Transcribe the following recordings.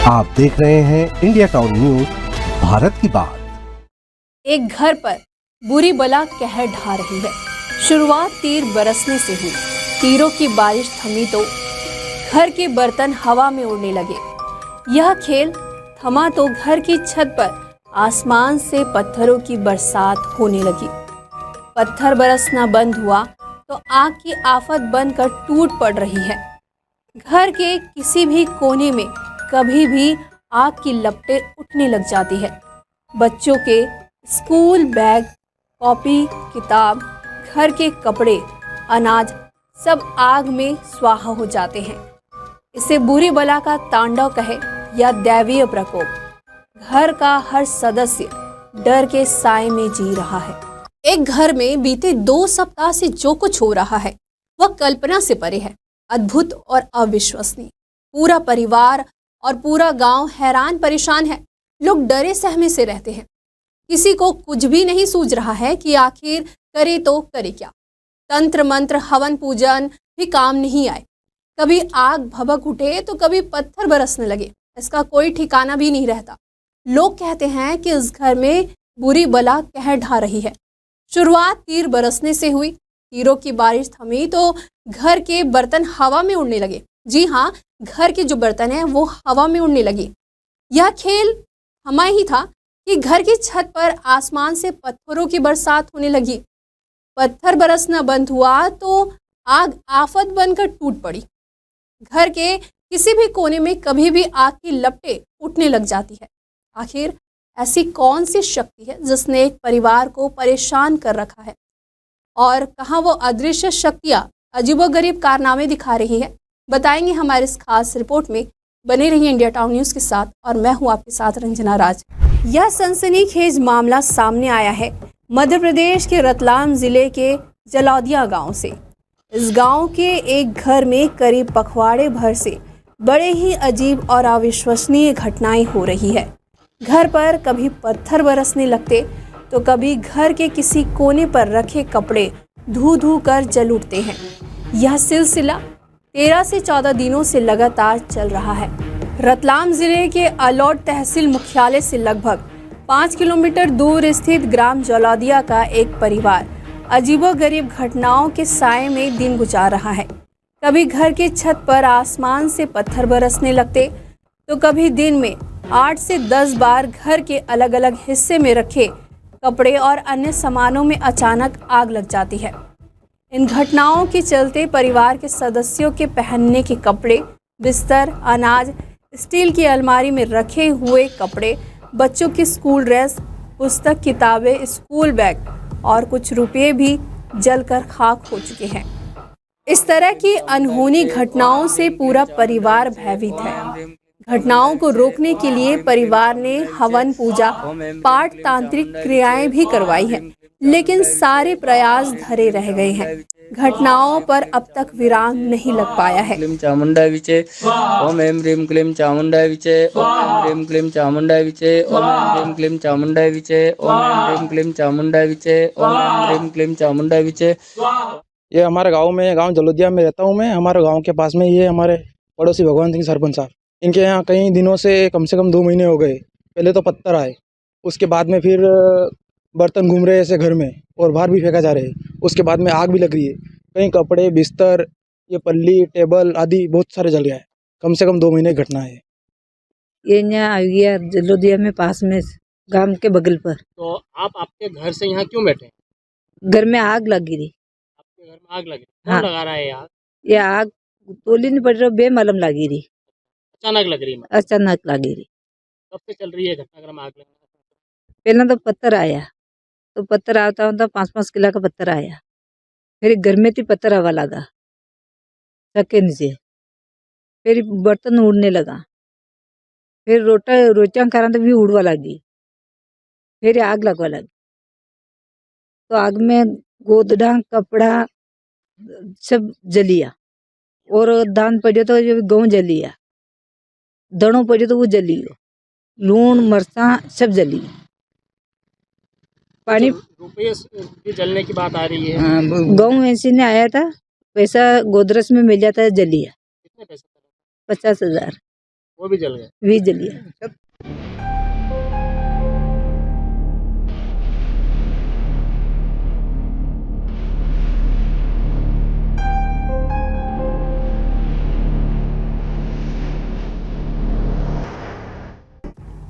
आप देख रहे हैं इंडिया टाउन न्यूज, भारत की बात। एक घर पर बुरी बला कहर ढा रही है। शुरुआत तीर बरसने से हुई। तीरों की बारिश थमी तो घर के बर्तन हवा में उड़ने लगे। यह खेल थमा तो घर की छत पर आसमान से पत्थरों की बरसात होने लगी। पत्थर बरसना बंद हुआ तो आग की आफत बनकर टूट पड़ रही है। घर के किसी भी कोने में कभी भी आग की लपटें उठने लग जाती है। बच्चों के स्कूल बैग, कॉपी, किताब, घर के कपड़े, अनाज सब आग में स्वाहा हो जाते हैं। इसे बुरी बला का तांडव कहे या दैवीय प्रकोप। घर का हर सदस्य डर के साए में जी रहा है। एक घर में बीते 2 सप्ताह से जो कुछ हो रहा है वह कल्पना से परे है। अद्भुत और अविश्वसनीय। पूरा परिवार और पूरा गांव हैरान परेशान है। लोग डरे सहमे से रहते हैं। किसी को कुछ भी नहीं सूझ रहा है कि आखिर करे तो करे क्या। तंत्र मंत्र हवन पूजन भी काम नहीं आए। कभी आग भभक उठे तो कभी पत्थर बरसने लगे। इसका कोई ठिकाना भी नहीं रहता। लोग कहते हैं कि इस घर में बुरी बला कहर ढा रही है। शुरुआत तीर बरसने से हुई। तीरों की बारिश थमी तो घर के बर्तन हवा में उड़ने लगे। जी हाँ, घर के जो बर्तन हैं वो हवा में उड़ने लगे। यह खेल थमा ही था कि घर की छत पर आसमान से पत्थरों की बरसात होने लगी। पत्थर बरसना बंद हुआ तो आग आफत बनकर टूट पड़ी। घर के किसी भी कोने में कभी भी आग की लपटें उठने लग जाती है। आखिर ऐसी कौन सी शक्ति है जिसने एक परिवार को परेशान कर रखा है, और कहाँ वो अदृश्य शक्तियाँ अजीबोगरीब कारनामे दिखा रही है, बताएंगे हमारे इस खास रिपोर्ट में। बने रहिए इंडिया टाउन न्यूज़ के साथ और मैं हूँ आपके साथ रंजना राज। यह सनसनीखेज मामला सामने आया है मध्य प्रदेश के रतलाम जिले के जलौदिया गांव से। इस गांव के एक घर में करीब पखवाड़े भर से बड़े ही अजीब और अविश्वसनीय घटनाएं हो रही है। घर पर कभी पत्थर बरसने लगते तो कभी घर के किसी कोने पर रखे कपड़े धू धू कर जल उठते हैं। यह सिलसिला 13 से 14 दिनों से लगातार चल रहा है। रतलाम जिले के अलौट तहसील मुख्यालय से लगभग 5 किलोमीटर दूर स्थित ग्राम जलौदिया का एक परिवार अजीबोगरीब घटनाओं के साए में दिन गुजार रहा है। कभी घर की छत पर आसमान से पत्थर बरसने लगते तो कभी दिन में 8 से 10 बार घर के अलग अलग हिस्से में रखे कपड़े और अन्य सामानों में अचानक आग लग जाती है। इन घटनाओं के चलते परिवार के सदस्यों के पहनने के कपड़े, बिस्तर, अनाज, स्टील की अलमारी में रखे हुए कपड़े, बच्चों की स्कूल ड्रेस, पुस्तक, किताबें, स्कूल बैग और कुछ रुपये भी जलकर खाक हो चुके हैं। इस तरह की अनहोनी घटनाओं से पूरा परिवार भयभीत है। घटनाओं को रोकने के लिए परिवार ने हवन पूजा, पाठ, तांत्रिक क्रियाएं भी करवाई हैं, लेकिन सारे प्रयास धरे रह गए हैं। घटनाओं पर अब तक विराम नहीं लग पाया है। क्लीम चामुंडा विचे ओम एम ह्रीम क्लीम चामुंडा विचे ओम एम ह्रीम क्लीम चामुंडा विचे ओम एम ह्रीम क्लीम चामुंडा विचे ओम एम ह्रीम क्लीम चामुंडा विचे ओम एम ह्रीम क्लीम चामुंडा विचे। ये हमारे गांव में, गांव जलोदिया में रहता हूं मैं। हमारे गांव के पास में ये हमारे पड़ोसी भगवान सिंह सरपंच साहब, इनके यहाँ कई दिनों से कम 2 महीने हो गए। पहले तो पत्थर आए, उसके बाद में फिर बर्तन घूम रहे ऐसे घर में और बाहर भी फेंका जा रहे हैं। उसके बाद में आग भी लग रही है। कई कपड़े, बिस्तर, ये पल्ली, टेबल आदि बहुत सारे जल गया है। कम से कम 2 महीने की घटना है। ये यहाँ आ गया जलोदिया में, पास में, गांव के बगल पर। तो आप आपके घर से यहाँ क्यों बैठे? घर में आग लगी रही। आपके घर में आग लगी? कौन हाँ। लगा रहा है आग? ये आग तोली नहीं पड़ रही, बेमलम लगी रही, अचानक लग रही? अचानक लगी रही। कब से चल रही है घटनाक्रम आग लगने का? पहला तो पत्थर आया, तो पत्थर आता होता 5-5 किलो का पत्थर आया। फिर घर में थी पत्थर हवा लगा छत नीचे। फिर बर्तन उड़ने लगा। फिर रोटियां करा तो भी उड़वा लगी। फिर आग लगवा लगी। तो आग में गोदड़ा, कपड़ा सब जलिया, और धान पड़ियो तो गेहूँ जलिया, दड़ों पड़ियो तो वो जलियो, लूण मरचा सब जलियो। पानी रुपये भी जलने की बात आ रही है। गाँव ऐसे ने आया था, पैसा गोदरस में मिल जाता है, जलिया। कितने पैसे? 50,000। वो भी जल गए। भी जलिए।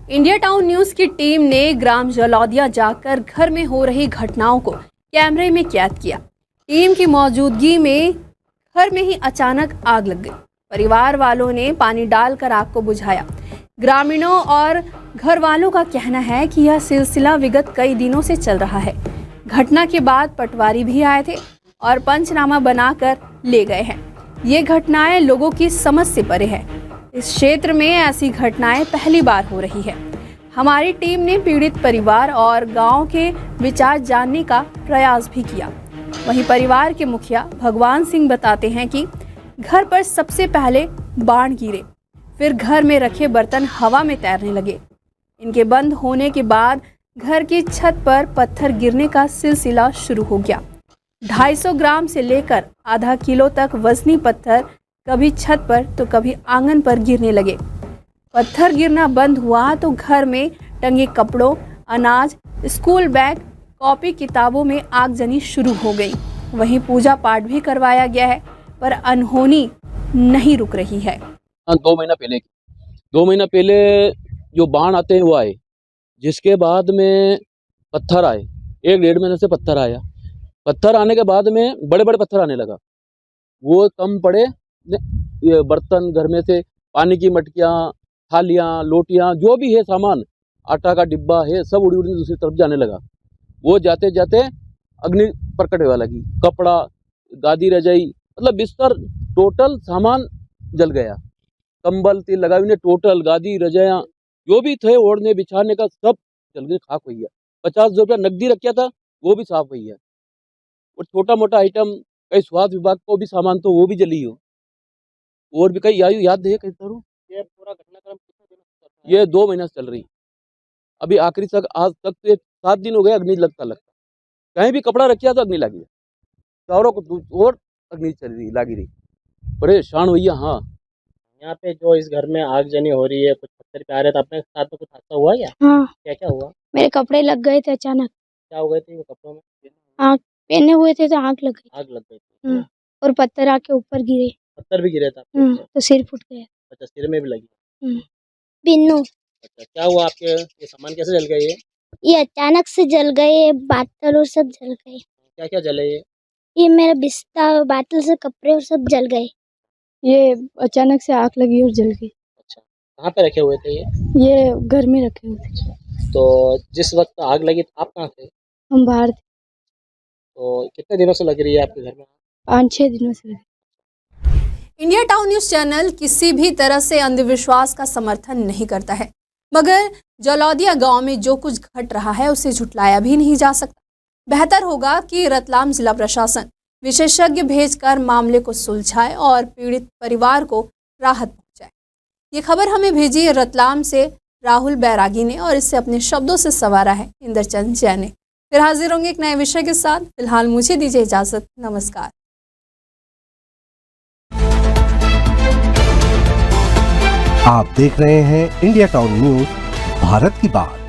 इंडिया टाउन न्यूज की टीम ने ग्राम जलौदिया जाकर घर में हो रही घटनाओं को कैमरे में कैद किया। टीम की मौजूदगी में घर में ही अचानक आग लग गई। परिवार वालों ने पानी डालकर आग को बुझाया। ग्रामीणों और घर वालों का कहना है कि यह सिलसिला विगत कई दिनों से चल रहा है। घटना के बाद पटवारी भी आए थे और पंचनामा बनाकर ले गए हैं। ये घटनाएं लोगों की समझ से परे है। इस क्षेत्र में ऐसी घटनाएं पहली बार हो रही है। हमारी टीम ने पीड़ित परिवार और गांव के विचार जानने का प्रयास भी किया। वहीं परिवार के मुखिया भगवान सिंह बताते हैं कि घर पर सबसे पहले बाण गिरे, फिर घर में रखे बर्तन हवा में तैरने लगे। इनके बंद होने के बाद घर की छत पर पत्थर गिरने का सिलसिला शुरू हो गया। 250 ग्राम से लेकर आधा किलो तक वजनी पत्थर कभी छत पर तो कभी आंगन पर गिरने लगे। पत्थर गिरना बंद हुआ तो घर में टंगे कपड़ों, अनाज, स्कूल बैग, कॉपी किताबों में आगजनी शुरू हो गई। वहीं पूजा पाठ भी करवाया गया है, पर अनहोनी नहीं रुक रही है। 2 महीना पहले जो बाण आते हैं वो आए, जिसके बाद में पत्थर आए। 1-1.5 महीने से पत्थर आया। पत्थर आने के बाद में बड़े बड़े पत्थर आने लगा। वो कम पड़े, ये बर्तन घर में से पानी की मटकियाँ, थालियाँ, लोटियाँ, जो भी है सामान, आटा का डिब्बा है, सब उड़ी उड़ी दूसरी तरफ जाने लगा। वो जाते जाते अग्नि प्रकट होने लगी। कपड़ा, गादी, रजाई, मतलब बिस्तर, टोटल सामान जल गया। कंबल तेल लगा हुए टोटल गादी, रजाइयाँ, जो भी थे ओढ़ने बिछाने का सब जल गए, खाक हुई है। 50 रुपया नकदी रखा था वो भी साफ हुई है। और छोटा मोटा आइटम, कई स्वास्थ्य विभाग को भी सामान तो वो भी जली हो। और भी कई आयु याद है कई तरह। ये पूरा घटनाक्रम कितने दिनों से चल रहा है? ये 2 महीना से चल रही। अभी आखिरी तक आज तक तो 7 दिन हो गए अग्नि लगता। कहीं भी कपड़ा रखा तो अग्नि लगी, चारों को और अग्नि चल रही, लगी रही। परेशान हुई है। हाँ, यहाँ पे जो इस घर में आगजनी हो रही है, कुछ पत्थर पे आ रहे थे, अपने साथ में कुछ हादसा हुआ क्या? हाँ, क्या हुआ? मेरे कपड़े लग गए थे अचानक। क्या हो गए थे वो कपड़ों में? आग पहने हुए थे तो आग लग गई। आग लग गई थी। और पत्थर आके ऊपर गिरे। पत्थर भी गिरे थे आपके ऊपर? तो सिर फूट गया। अच्छा, सिर में भी लगी। बिन्नू, अच्छा, क्या हुआ आपके? ये सामान कैसे जल गए? ये अचानक से जल गए, बाटल और सब जल गए। क्या क्या जले ये? ये मेरा बिस्तर, बाटल से कपड़े और सब जल गए। ये अचानक से आग लगी और जल गई। अच्छा, कहाँ पे रखे हुए थे ये? ये घर में रखे हुए थे। तो जिस वक्त आग लगी तो आप कहाँ थे? हम बाहर थे। तो कितने दिनों से लग रही है आपके घर में? 5-6 दिनों से लगे। इंडिया टाउन न्यूज चैनल किसी भी तरह से अंधविश्वास का समर्थन नहीं करता है, मगर जलौदिया गांव में जो कुछ घट रहा है उसे झुटलाया भी नहीं जा सकता। बेहतर होगा कि रतलाम जिला प्रशासन विशेषज्ञ भेजकर मामले को सुलझाए और पीड़ित परिवार को राहत पहुंचाए। ये खबर हमें भेजी रतलाम से राहुल बैरागी ने और इसे अपने शब्दों से संवारा है इंद्रचंद जैन ने। फिर हाजिर होंगे एक नए विषय के साथ। फिलहाल मुझे दीजिए इजाजत। नमस्कार। आप देख रहे हैं इंडिया टाउन न्यूज, भारत की बात।